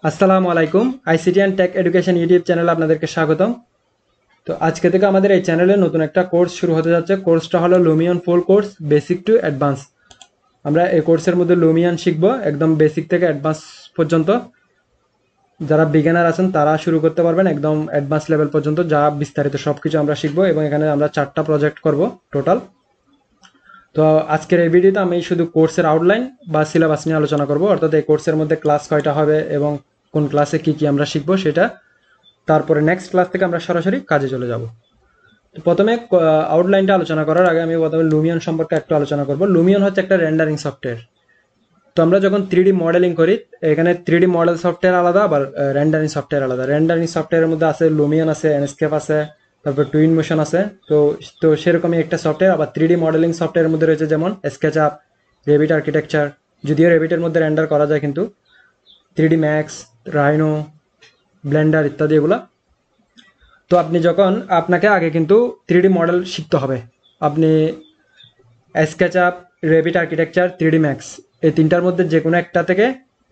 আসসালামু আলাইকুম। ICT and take education YouTube চ্যানেলে আপনাদেরকে স্বাগতম। তো আজকে থেকে আমাদের এই চ্যানেলে নতুন একটা কোর্স শুরু হতে যাচ্ছে। কোর্সটা হলো Lumion full course basic to advance. আমরা এই কোর্সের মধ্যে লুমিয়ন শিখবো একদম বেসিক থেকে অ্যাডভান্স পর্যন্ত। যারা বিগিনার আছেন তারা শুরু করতে পারবেন একদম অ্যাডভান্স লেভেল পর্যন্ত, যা বিস্তারিত সব কিছু আমরা শিখবো এবং এখানে আমরা 4টা প্রজেক্ট করব টোটাল। তো আজকের এই ভিডিওতে আমি শুধু কোর্সের আউটলাইন বা সিলেবাস নিয়ে আলোচনা করব, অর্থাৎ এই কোর্সের মধ্যে ক্লাস কয়টা হবে এবং কোন ক্লাসে কি কি আমরা শিখবো সেটা। তারপরে নেক্সট ক্লাস থেকে আমরা সরাসরি কাজে চলে যাব। প্রথমে আউটলাইনটা আলোচনা করার আগে আমি প্রথমে লুমিয়ন সম্পর্কে একটু আলোচনা করব। লুমিয়ন হচ্ছে একটা রেন্ডারিং সফটওয়্যার। তো আমরা যখন 3D মডেলিং করি, এখানে 3D মডেল সফটওয়্যার আলাদা, আবার রেন্ডারিং সফটওয়্যার আলাদা। রেন্ডারিং সফটওয়্যারের মধ্যে আছে লুমিয়ন আছে, এনস্কেপ আছে, তারপর টুইন মোশন আছে। তো তো সেরকমই একটা সফটওয়্যার। আবার 3D মডেলিং সফটওয়্যারের মধ্যে রয়েছে যেমন স্কেচআপ, রেভিট আর্কিটেকচার, যদিও রেভিটের মধ্যে রেন্ডার করা যায়, কিন্তু 3D ম্যাক্স, রাইনো, ব্লেন্ডার ইত্যাদি এগুলা। তো আপনি যখন আপনাকে আগে কিন্তু 3D মডেল শিখতে হবে। আপনি স্কেচআপ, রেভিট আর্কিটেকচার, 3D ম্যাক্স, এই তিনটার মধ্যে যে কোনো একটা থেকে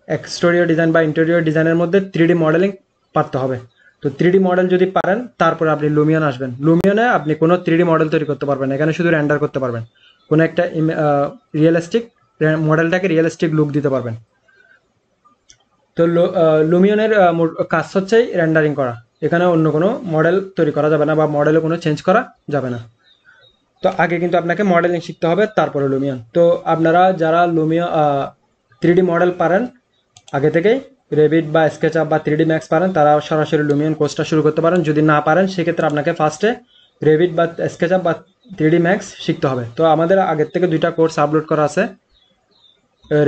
এক্সটেরিয়র ডিজাইন বা ইন্টেরিয়র ডিজাইনের মধ্যে 3D মডেলিং পারতে হবে। তো 3D মডেল যদি পারেন তারপরে আপনি লুমিয়ন আসবেন। লুমিয়নে আপনি কোনো 3D মডেল তৈরি করতে পারবেন, এখানে শুধু রেন্ডার করতে পারবেন, কোনো একটা রিয়েলিস্টিক মডেলটাকে রিয়েলিস্টিক লুক দিতে পারবেন। তো লুমিয়নের কাজ হচ্ছে রেন্ডারিং করা। এখানে অন্য কোনো মডেল তৈরি করা যাবে না বা মডেলে কোনো চেঞ্জ করা যাবে না। তো আগে কিন্তু আপনাকে মডেলিং শিখতে হবে, তারপরে লুমিয়ন। তো আপনারা যারা লুমিয়ন 3D মডেল পারেন আগে থেকেই, রেভিট বা স্কেচআপ বা 3D ম্যাক্স পারেন, তারা সরাসরি লুমিয়ন কোর্সটা শুরু করতে পারেন। যদি না পারেন সেক্ষেত্রে আপনাকে ফার্স্টে রেভিট বা স্কেচআপ বা 3D ম্যাক্স শিখতে হবে। তো আমাদের আগের থেকে 2টা কোর্স আপলোড করা আছে,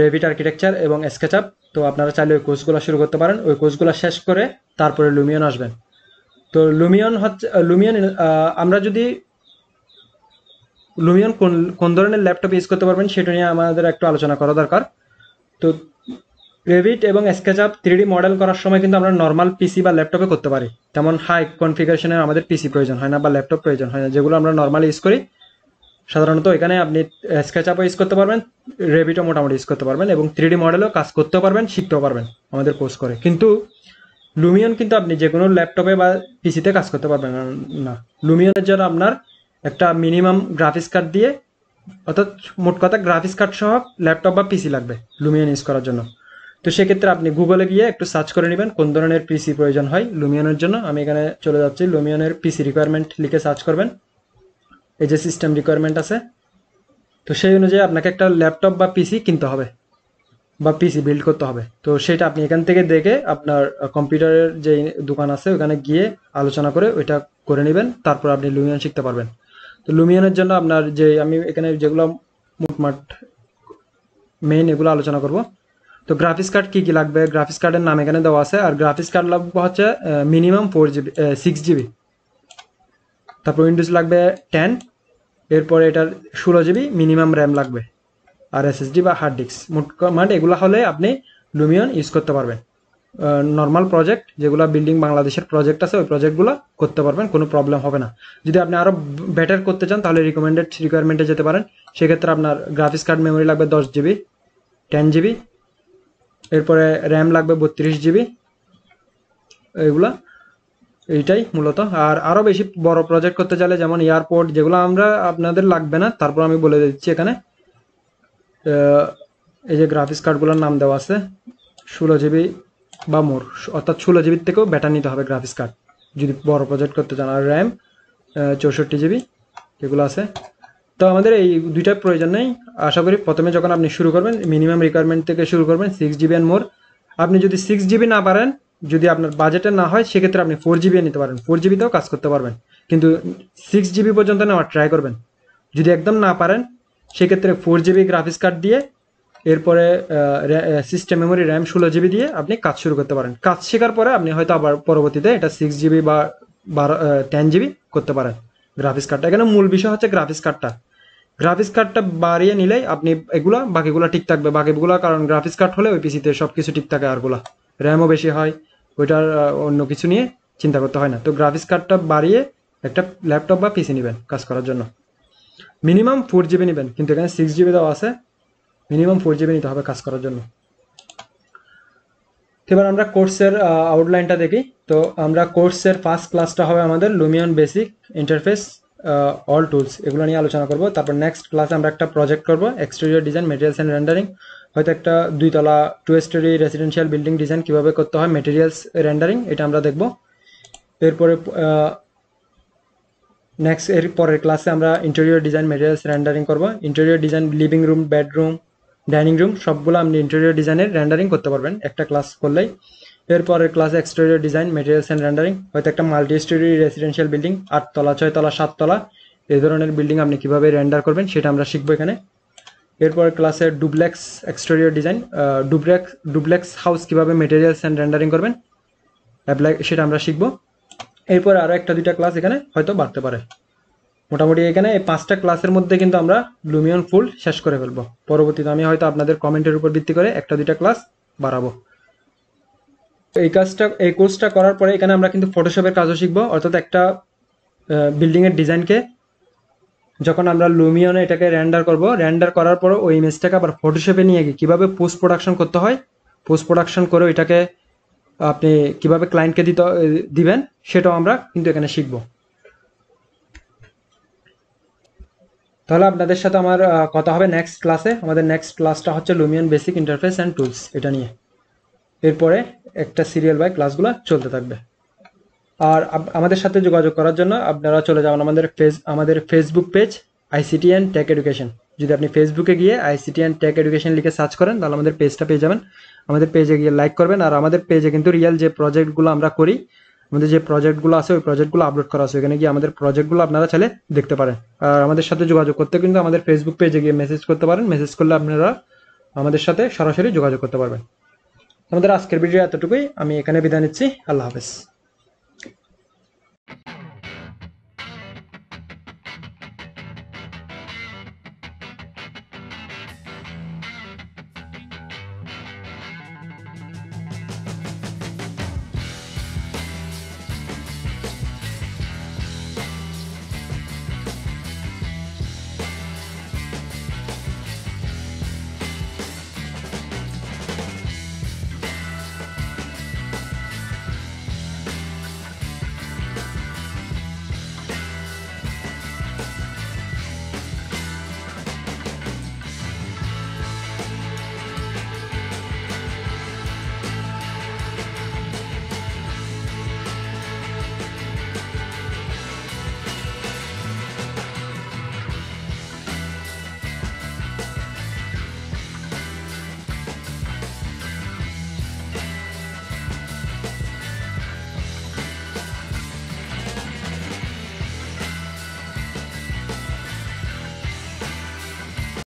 রেভিট আর্কিটেকচার এবং স্কেচআপ। তো আপনারা চাইলে ওই কোর্সগুলো শুরু করতে পারেন। ওই কোর্সগুলো শেষ করে তারপরে লুমিয়ন আসবেন। তো লুমিয়ন হচ্ছে আমরা যদি লুমিয়ন কোন কোন ধরনের ল্যাপটপ ইউজ করতে পারবেন সেটা নিয়ে আমাদের একটু আলোচনা করা দরকার। তো রেভিট এবং স্কেচআপ 3D মডেল করার সময় কিন্তু আমরা নর্মাল পিসি বা ল্যাপটপে করতে পারি। তেমন হাই কনফিগারেশনের আমাদের পিসি প্রয়োজন হয় না বা ল্যাপটপ প্রয়োজন হয় না, যেগুলো আমরা নর্মালি ইউজ করি। সাধারণত এখানে আপনি স্কেচআপও ইউজ করতে পারবেন, রেভিটও মোটামুটি ইউজ করতে পারবেন এবং 3D মডেলও কাজ করতেও পারবেন, শিখতেও পারবেন আমাদের কোর্স করে। কিন্তু লুমিয়ন কিন্তু আপনি যে কোনো ল্যাপটপে বা পিসিতে কাজ করতে পারবেন না। লুমিয়নের জন্য আপনার একটা মিনিমাম গ্রাফিক্স কার্ড দিয়ে, অর্থাৎ মোট কথা গ্রাফিক্স কার্ড সহ ল্যাপটপ বা পিসি লাগবে লুমিয়ন ইউজ করার জন্য। তো সেক্ষেত্রে আপনি গুগলে গিয়ে একটু সার্চ করে নেবেন কোন ধরনের পিসি প্রয়োজন হয় লুমিয়নের জন্য। আমি এখানে চলে যাচ্ছি, লুমিয়নের পিসি রিকোয়ারমেন্ট লিখে সার্চ করবেন। এই যে সিস্টেম রিকোয়ারমেন্ট আছে, তো সেই অনুযায়ী আপনাকে একটা ল্যাপটপ বা পিসি কিনতে হবে বা পিসি বিল্ড করতে হবে। তো সেটা আপনি এখান থেকে দেখে আপনার কম্পিউটারের যে দোকান আছে ওখানে গিয়ে আলোচনা করে ওইটা করে নেবেন, তারপর আপনি লুমিয়ন শিখতে পারবেন। তো লুমিয়নের জন্য আপনার যে আমি এখানে যেগুলো মোটমাট মেইন এগুলো আলোচনা করব। তো গ্রাফিক্স কার্ড কী কী লাগবে, গ্রাফিক্স কার্ডের নাম এখানে দেওয়া আছে। আর গ্রাফিক্স কার্ড লাগবে হচ্ছে মিনিমাম 4GB 6GB। তারপর উইন্ডোজ লাগবে 10। এরপরে এটার 16GB মিনিমাম র্যাম লাগবে, আর এসএসডি বা হার্ড ডিস্ক। মোট এগুলো হলে আপনি লুমিয়ন ইউজ করতে পারবেন। নর্মাল প্রজেক্ট যেগুলো বিল্ডিং বাংলাদেশের প্রজেক্ট আছে ওই প্রজেক্টগুলো করতে পারবেন, কোনো প্রবলেম হবে না। যদি আপনি আরও বেটার করতে চান তাহলে রিকোয়ারমেন্টে যেতে পারেন। সেক্ষেত্রে আপনার গ্রাফিক্স কার্ড মেমোরি লাগবে 10GB, 10GB। এরপরে র্যাম লাগবে 32GB। এগুলা এইটাই মূলত। আর আরও বেশি বড় প্রজেক্ট করতে চাইলে যেমন এয়ারপোর্ট, যেগুলো আমরা আপনাদের লাগবে না, তারপর আমি বলে দিচ্ছি এখানে। এই যে গ্রাফিক্স কার্ডগুলোর নাম দেওয়া আছে, 16GB বা মোর, অর্থাৎ 16GBর থেকেও বেটার নিতে হবে গ্রাফিক্স কার্ড যদি বড় প্রজেক্ট করতে চান। আর র্যাম 64GB এগুলো আছে। তো আমাদের এই 2টার প্রয়োজন নেই। আশা করি প্রথমে যখন আপনি শুরু করবেন মিনিমাম রিকোয়ারমেন্ট থেকে শুরু করবেন, 6GB অ্যান্ড মোর। আপনি যদি 6GB না পারেন, যদি আপনার বাজেটে না হয়, সেক্ষেত্রে আপনি 4GB নিতে পারেন, 4GBতেও কাজ করতে পারবেন। কিন্তু 6GB পর্যন্ত নেওয়ার ট্রাই করবেন। যদি একদম না পারেন সেক্ষেত্রে 4GB গ্রাফিক্স কার্ড দিয়ে, এরপরে সিস্টেম মেমোরি র্যাম 16GB দিয়ে আপনি কাজ শুরু করতে পারেন। কাজ শেখার পরে আপনি হয়তো আবার পরবর্তীতে এটা 6GB বা 10GB করতে পারেন গ্রাফিক্স কার্ডটা। এখানে মূল বিষয় হচ্ছে গ্রাফিক্স কার্ডটা বাড়িয়ে নিলেই আপনি বাকিগুলো ঠিক থাকবে। বাকিগুলো কারণ গ্রাফিক্স কার্ড হলে ওই পিসিতে সব কিছু ঠিক থাকে, আরগুলা র্যামও বেশি হয়, ওইটার অন্য কিছু নিয়ে চিন্তা করতে হয় না। তো গ্রাফিক্স কার্ডটা বাড়িয়ে একটা ল্যাপটপ বা পিসি নেবেন কাজ করার জন্য। মিনিমাম 4GB নেবেন, কিন্তু এখানে 6GB দেওয়া আছে, মিনিমাম 4GB নিতে হবে কাজ করার জন্য। এবার আমরা কোর্সের আউটলাইনটা দেখি। তো আমরা কোর্সের ফার্স্ট ক্লাসটা হবে আমাদের Lumion basic interface all tools, এগুলো নিয়ে আলোচনা করব। তারপর নেক্সট ক্লাসে আমরা একটা প্রজেক্ট করব, exterior design materials and rendering, হয়তো একটা 2 তলা 2 স্টোরি রেসিডেন্সিয়াল বিল্ডিং ডিজাইন কীভাবে করতে হয়, মেটেরিয়ালস রেন্ডারিং, এটা আমরা দেখব। এরপরে নেক্সট এর পরের ক্লাসে আমরা ইন্টেরিয়র ডিজাইন মেটেরিয়ালস রেন্ডারিং করব। Interior design living room, bedroom, dining room সবগুলো আপনি ইন্টেরিয়র ডিজাইনের রেন্ডারিং করতে পারবেন একটা ক্লাস করলেই। এরপরের ক্লাসে exterior design materials and rendering, হয়তো একটা মাল্টি স্টোরি রেসিডেন্সিয়াল বিল্ডিং 8 তলা 6 তলা 7 তলা এই ধরনের বিল্ডিং আপনি কীভাবে রেন্ডার করবেন সেটা আমরা শিখবো এখানে। এরপরের ক্লাসে duplex exterior design, duplex house কীভাবে মেটেরিয়ালস অ্যান্ড রেন্ডারিং করবেন অ্যাপ্লাই, সেটা আমরা শিখবো। এরপর আরও 1টা 2টা ক্লাস এখানে হয়তো বাড়তে পারে। মোটামুটি এখানে এই 5টা ক্লাসের মধ্যে কিন্তু আমরা লুমিয়ন ফুল শেষ করে ফেলবো। পরবর্তীতে আমি হয়তো আপনাদের কমেন্টের উপর ভিত্তি করে 1টা 2টা ক্লাস বাড়াবো। এই কোর্সটা করার পরে এখানে আমরা কিন্তু ফটোশপের কাজও শিখবো, অর্থাৎ একটা বিল্ডিংয়ের ডিজাইনকে যখন আমরা লুমিয়নে এটাকে রেন্ডার করব, রেন্ডার করার পরে ওই ইমেজটাকে আবার ফটোশপে নিয়ে গিয়ে কীভাবে পোস্ট প্রোডাকশন করতে হয়, পোস্ট প্রোডাকশন করে ওইটাকে আপনি কীভাবে ক্লায়েন্টকে দিবেন সেটাও আমরা কিন্তু এখানে শিখবো। তাহলে আপনাদের সাথে আমার কথা হবে নেক্সট ক্লাসে। আমাদের নেক্সট ক্লাসটা হচ্ছে Lumion basic interface and tools, এটা নিয়ে। এরপরে একটা সিরিয়াল বাই ক্লাসগুলো চলতে থাকবে। আর আমাদের সাথে যোগাযোগ করার জন্য আপনারা চলে যাবেন আমাদের Facebook page ICT and take education. যদি আপনি ফেসবুকে গিয়ে আইসিটি অ্যান্ড টেক এডুকেশন লিখে সার্চ করেন তাহলে আমাদের পেজটা পেয়ে যাবেন। আমাদের পেজে গিয়ে লাইক করবেন। আর আমাদের পেজে কিন্তু রিয়েল যে প্রজেক্টগুলো আমরা করি, আমাদের যে প্রজেক্টগুলো আছে ওই প্রজেক্টগুলো আপলোড করা আছে, ওখানে গিয়ে আমাদের প্রজেক্টগুলো আপনারা চাইলে দেখতে পারেন। আর আমাদের সাথে যোগাযোগ করতে কিন্তু আমাদের ফেসবুক পেজে গিয়ে মেসেজ করতে পারেন। মেসেজ করলে আপনারা আমাদের সাথে সরাসরি যোগাযোগ করতে পারবেন। আমাদের আজকের ভিডিও এতটুকুই, আমি এখানে বিদায় নিচ্ছি। আল্লাহ হাফেজ।